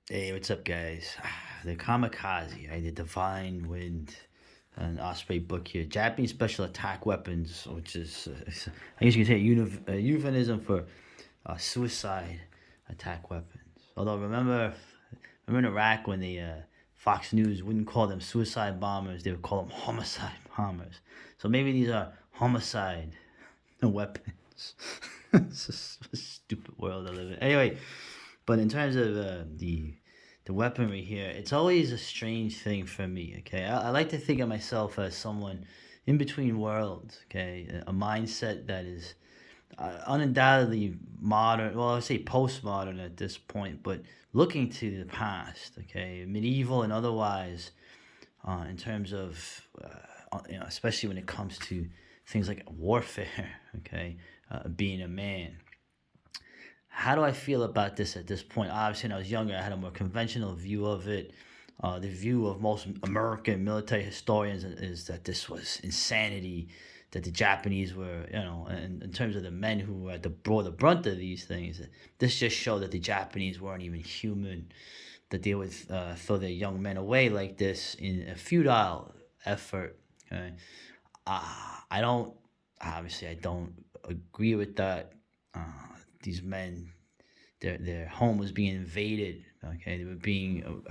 Hey, what's up, guys? The Kamikaze, right? The Divine Wind, an Osprey book here. Japanese special attack weapons, which is, I guess you could say, a euphemism for suicide attack weapons. Although, remember in Iraq when the Fox News wouldn't call them suicide bombers, they would call them homicide bombers. So maybe these are homicide weapons. It's a stupid world I live in. Anyway, but in terms of the weaponry here, it's always a strange thing for me. Okay, I like to think of myself as someone in between worlds. Okay, a mindset that is undoubtedly modern. Well, I would say postmodern at this point, but looking to the past. Okay, medieval and otherwise, in terms of especially when it comes to things like warfare. Okay, being a man, how do I feel about this at this point? Obviously, when I was younger, I had a more conventional view of it. The view of most American military historians is that this was insanity, that the Japanese were, in terms of the men who were bore the brunt of these things, this just showed that the Japanese weren't even human, that they would throw their young men away like this in a futile effort. Okay? I don't, obviously, I don't agree with that. Uh, these men, their home was being invaded. Okay, they were being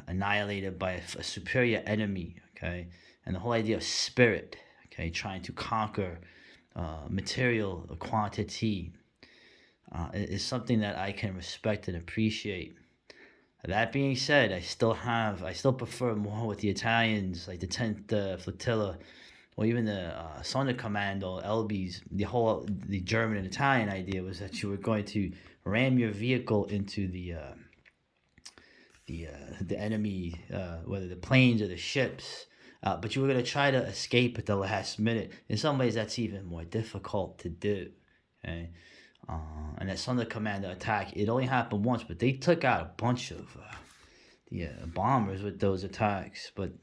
annihilated by a superior enemy. Okay, and the whole idea of spirit. Okay, trying to conquer material quantity is something that I can respect and appreciate. That being said, I still prefer more with the Italians, like the 10th Flotilla, or even the Sonderkommando, LBs. The German and Italian idea was that you were going to ram your vehicle into the enemy, whether the planes or the ships. But you were going to try to escape at the last minute. In some ways, that's even more difficult to do. Okay? And that Thunder Commander attack, it only happened once, but they took out a bunch of the bombers with those attacks. But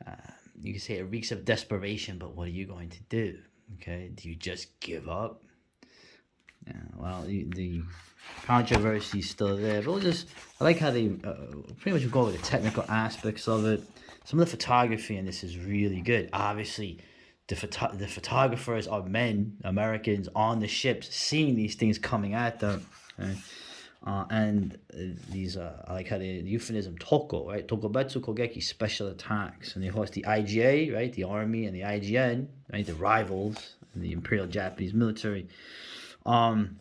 uh, you can say it reeks of desperation, but what are you going to do? Okay, do you just give up? Yeah, well, the controversy is still there, but I like how they pretty much go over the technical aspects of it. Some of the photography in this is really good. Obviously, the photographers are men, Americans on the ships, seeing these things coming at them. Okay? And these, I like how the euphemism toko, right? Tokobetsu Kogeki, special attacks. And of course, the IGA, right? The Army and the IGN, right? The rivals, the Imperial Japanese military. Um,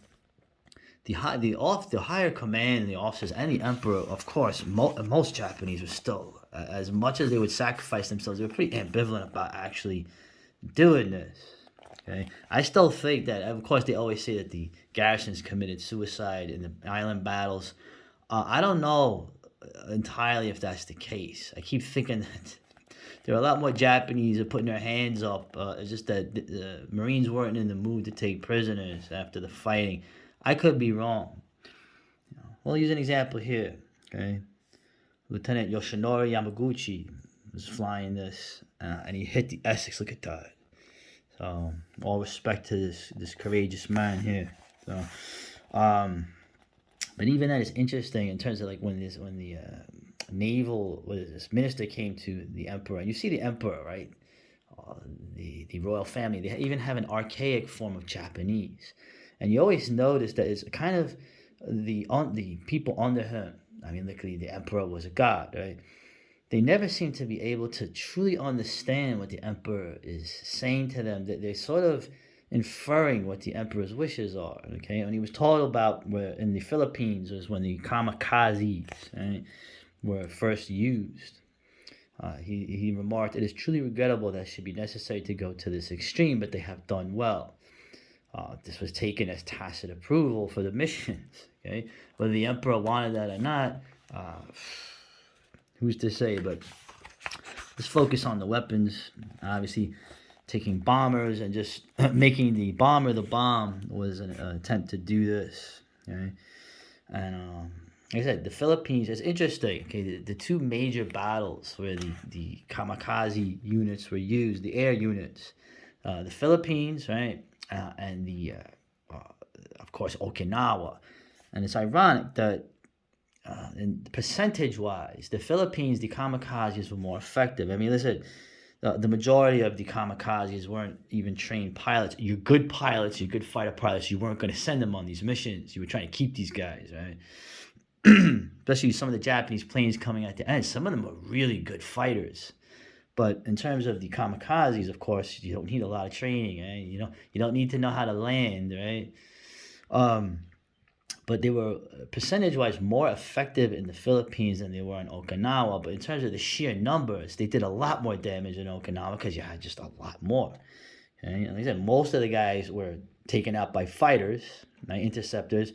the higher command, the officers, and the emperor, of course, most Japanese were still, as much as they would sacrifice themselves, they were pretty ambivalent about actually doing this. Okay, I still think that, of course, they always say that the garrisons committed suicide in the island battles. I don't know entirely if that's the case. I keep thinking that there are a lot more Japanese are putting their hands up. It's just that the Marines weren't in the mood to take prisoners after the fighting. I could be wrong. We'll use an example here. Okay, Lieutenant Yoshinori Yamaguchi was flying this, and he hit the Essex. Look at that. So all respect to this courageous man here. So, um, but even that is interesting in terms of like when the naval what is this minister came to the emperor, and you see the emperor, right? The royal family, they even have an archaic form of Japanese, and you always notice that it's kind of the people under him. I mean, literally, the emperor was a god, right? They never seem to be able to truly understand what the emperor is saying to them. That they're sort of inferring what the emperor's wishes are. Okay, and he was told about where in the Philippines was when the kamikazes, right, were first used. He remarked, "It is truly regrettable that it should be necessary to go to this extreme, but they have done well." This was taken as tacit approval for the missions. Okay, whether the emperor wanted that or not, uh, who's to say? But let's focus on the weapons. Obviously, taking bombers and just making the bomber the bomb was an attempt to do this. Okay, and like I said, the Philippines is interesting. Okay, the two major battles where the kamikaze units were used, the air units, the Philippines, right, and the of course Okinawa, and it's ironic that and percentage-wise, the Philippines, the kamikazes were more effective. I mean, listen, the majority of the kamikazes weren't even trained pilots. You're good pilots, you're good fighter pilots. You weren't going to send them on these missions. You were trying to keep these guys, right? Especially some of the Japanese planes coming at the end. Some of them were really good fighters. But in terms of the kamikazes, of course, you don't need a lot of training, right? You don't need to know how to land, right? Um, but they were percentage-wise more effective in the Philippines than they were in Okinawa. But in terms of the sheer numbers, they did a lot more damage in Okinawa because you had just a lot more. Okay? And like I said, most of the guys were taken out by fighters, right? Interceptors.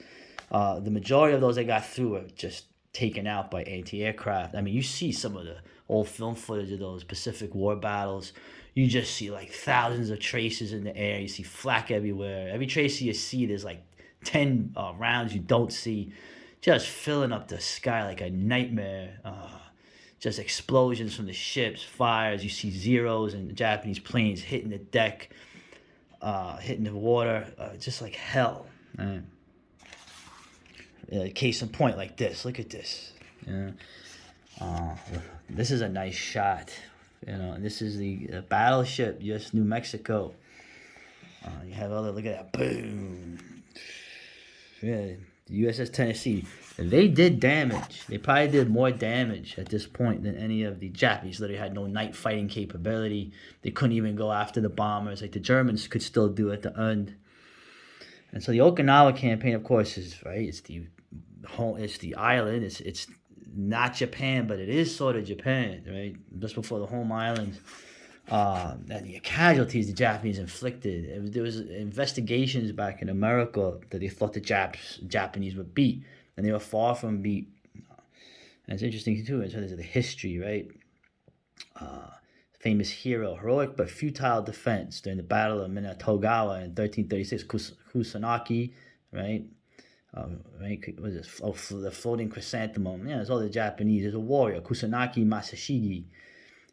The majority of those that got through were just taken out by anti-aircraft. I mean, you see some of the old film footage of those Pacific War battles. You just see like thousands of traces in the air. You see flak everywhere. Every tracer you see, there's like 10 rounds you don't see, just filling up the sky like a nightmare. Just explosions from the ships, fires. You see zeros and Japanese planes hitting the deck, hitting the water, just like hell. Right? Case in point, like this. Look at this. This is a nice shot. And this is the battleship U.S. New Mexico. You have all the, look at that, boom. Yeah, the USS Tennessee. They did damage. They probably did more damage at this point than any of the Japanese. Literally had no night fighting capability. They couldn't even go after the bombers like the Germans could still do at the end. And so the Okinawa campaign, of course, is right. It's the island. It's not Japan, but it is sort of Japan, right? Just before the home islands. And the casualties the Japanese inflicted. There was investigations back in America that they thought the Japanese were beat, and they were far from beat. And it's interesting too in terms of the history, right? Famous hero, heroic but futile defense during the Battle of Minatogawa in 1336. Kusanagi, right? Right? Was it? Oh, the floating chrysanthemum. Yeah, it's all the Japanese. There's a warrior, Kusanagi Masashigi.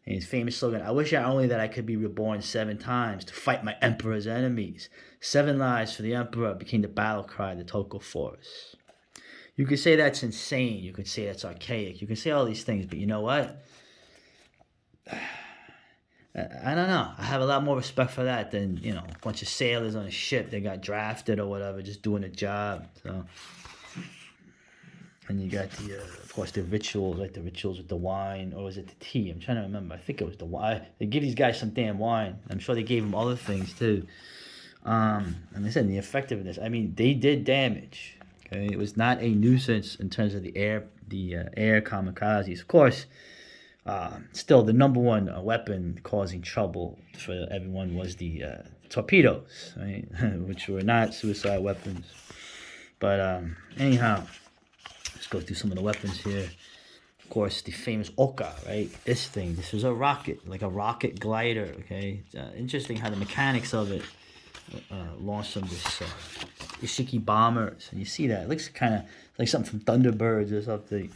And his famous slogan, I wish only that I could be reborn 7 times to fight my emperor's enemies. 7 lives for the emperor became the battle cry of the Toko Force. You could say that's insane. You could say that's archaic. You can say all these things, but you know what? I don't know. I have a lot more respect for that than, a bunch of sailors on a ship that got drafted or whatever, just doing a job. So, and you got of course, the rituals, like the rituals with the wine, or was it the tea? I'm trying to remember. I think it was the wine. They give these guys some damn wine. I'm sure they gave them other things too. And they said the effectiveness. I mean, they did damage. Okay, it was not a nuisance in terms of the air kamikazes. Of course, still the number one weapon causing trouble for everyone was the torpedoes, right? Which were not suicide weapons. But anyhow. Let's go through some of the weapons here. Of course, the famous Oka, right? This was a rocket, like a rocket glider, okay? Interesting how the mechanics of it launched some this Ishiki bombers. And you see that. It looks kind of like something from Thunderbirds or something.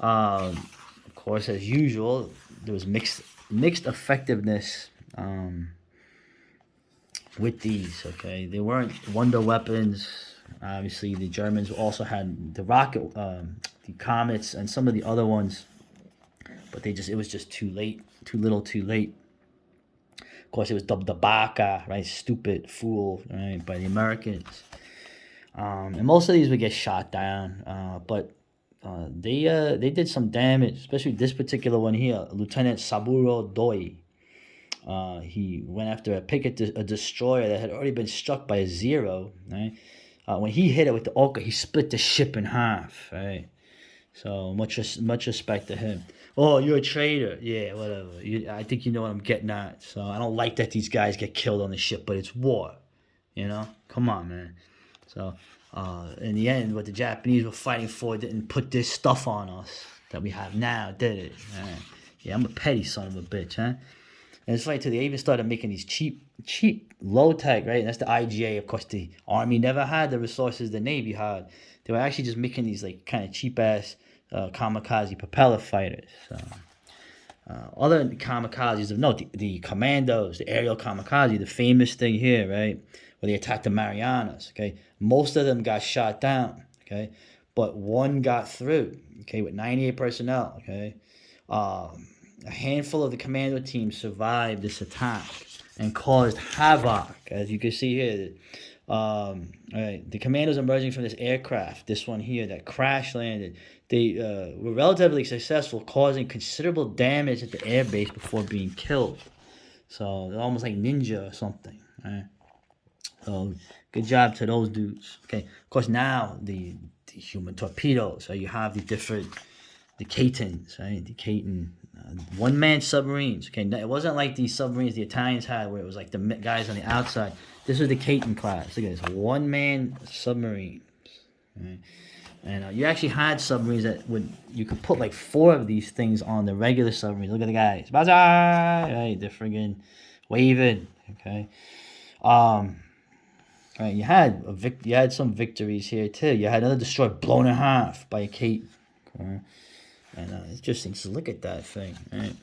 Of course, as usual, there was mixed effectiveness with these, okay? They weren't wonder weapons. Obviously, the Germans also had the rocket, the comets, and some of the other ones, but it was just too late, too little, too late. Of course, it was dubbed the Baka, right? Stupid fool, right? By the Americans, and most of these would get shot down, but they did some damage, especially this particular one here, Lieutenant Saburo Doi. He went after a destroyer that had already been struck by a Zero, right? When he hit it with the Oka, he split the ship in half, right? So much respect to him. Oh, you're a traitor. Yeah, whatever. I think you know what I'm getting at. So I don't like that these guys get killed on the ship, but it's war. Come on, man. So in the end, what the Japanese were fighting for didn't put this stuff on us that we have now, did it? Yeah, I'm a petty son of a bitch, huh? And it's funny too, they even started making these cheap, low-tech, right? And that's the IGA. Of course, the Army never had the resources the Navy had. They were actually just making these like kind of cheap-ass kamikaze propeller fighters. So, other kamikazes of note, the commandos, the aerial kamikaze, the famous thing here, right? Where they attacked the Marianas, okay? Most of them got shot down, okay? but one got through, okay, with 98 personnel, okay. A handful of the commando team survived this attack and caused havoc, as you can see here. All right, the commandos emerging from this aircraft, this one here that crash landed, they were relatively successful, causing considerable damage at the airbase before being killed. So they're almost like ninja or something. Right? So good job to those dudes. Okay, of course now the human torpedoes. So you have the Catons, right? The Caton one-man submarines. Okay, it wasn't like the submarines the Italians had, where it was like the guys on the outside. This was the Caton class. Look at this, one-man submarines. Right? And you actually had submarines that you could put like 4 of these things on the regular submarines. Look at the guys, Bazaar! Right, they're friggin' waving. Okay, right, you had some victories here too. You had another destroyer blown in half by a Kate. Okay? And it's interesting to look at that thing, right?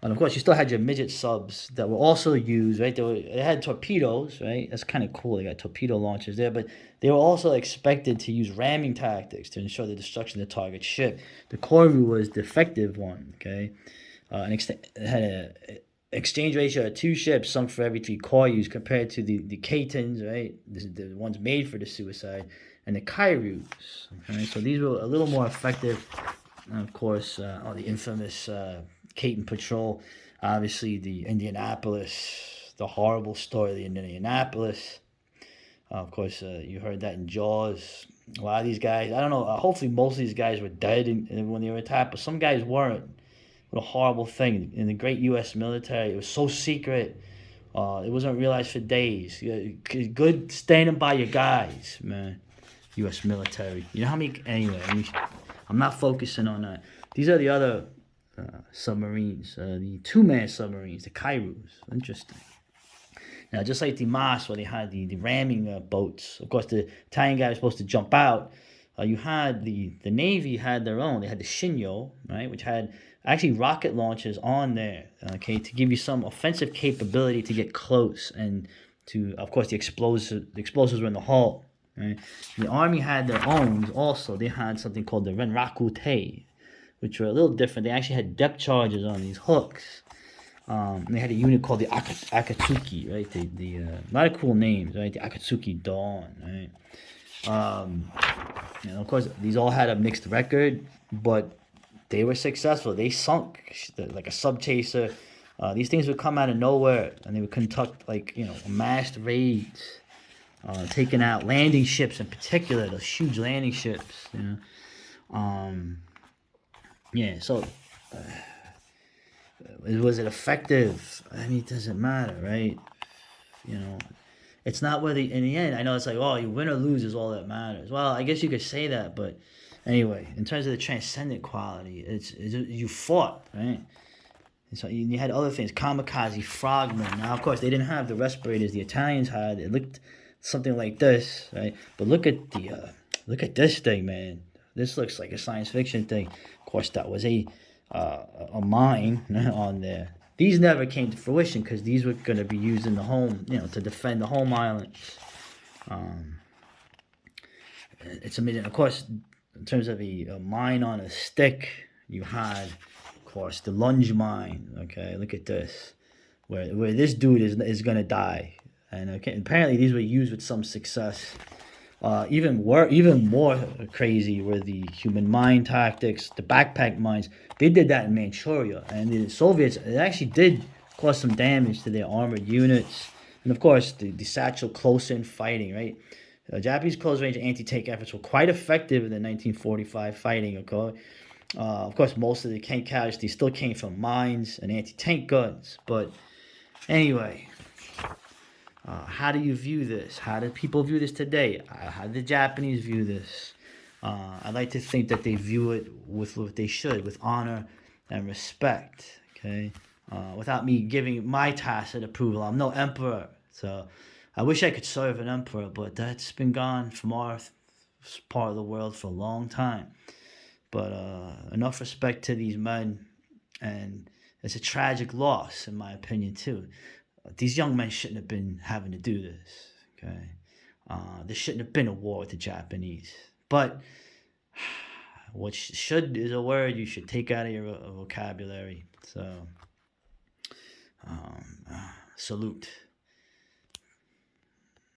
And of course, you still had your midget subs that were also used, right? They had torpedoes, right? That's kind of cool. They got torpedo launchers there, but they were also expected to use ramming tactics to ensure the destruction of the target ship. The Corvu was the effective one, okay? It had an exchange ratio of 2 ships sunk for every 3 Koryus compared to the Catons, right? The ones made for the suicide, and the Kairus. Okay, so these were a little more effective. And of course, the infamous Caton Patrol, obviously the Indianapolis, the horrible story of the Indianapolis. Of course, you heard that in Jaws. A lot of these guys, I don't know, hopefully most of these guys were dead when they were attacked, but some guys weren't. What a horrible thing. In the great U.S. military, it was so secret. It wasn't realized for days. Good standing by your guys, man. U.S. military. You know how many... Anyway, I'm not focusing on that. These are the other submarines. The 2-man submarines, the Kairus. Interesting. Now, just like the Mas, where they had the ramming boats. Of course, the Italian guy was supposed to jump out. You had the Navy had their own. They had the Shinyo, right, which had actually rocket launchers on there, okay, to give you some offensive capability to get close, and to, of course, the explosives were in the hull. Right? The Army had their own also. They had something called the Renraku Tei, which were a little different. They actually had depth charges on these hooks. They had a unit called the Akatsuki, right? The a lot of cool names, right? The Akatsuki Dawn, right? And of course, these all had a mixed record, but they were successful. They sunk like a sub chaser. These things would come out of nowhere, and they would conduct massed raids, taking out landing ships in particular, those huge landing ships. So was it effective? I mean, it doesn't matter, right? It's not whether, in the end, I know it's like, oh, you win or lose is all that matters. Well, I guess you could say that, but anyway, in terms of the transcendent quality, it's you fought, right? And so you had other things, kamikaze, frogmen. Now, of course, they didn't have the respirators the Italians had. It looked something like this, right? But look at this thing, man. This looks like a science fiction thing. Of course, that was a mine on there. These never came to fruition because these were going to be used in the home, to defend the home islands. It's amazing. Of course, in terms of a mine on a stick, you had, of course, the lunge mine. Okay, look at this, where this dude is going to die. And apparently these were used with some success. Even more crazy were the human mine tactics, the backpack mines. They did that in Manchuria, and the Soviets, it actually did cause some damage to their armored units. And of course, the satchel close-in fighting, right? Japanese close-range anti-tank efforts were quite effective in the 1945 fighting, okay? Of course, most of the tank casualties still came from mines and anti-tank guns. But anyway, how do you view this? How do people view this today? How do the Japanese view this? I'd like to think that they view it with what they should, with honor and respect, okay? Without me giving my tacit approval. I'm no emperor, so I wish I could serve an emperor, but that's been gone from our part of the world for a long time. But enough respect to these men, and it's a tragic loss, in my opinion, too. These young men shouldn't have been having to do this, okay? There shouldn't have been a war with the Japanese. But what should is a word you should take out of your vocabulary. So, salute.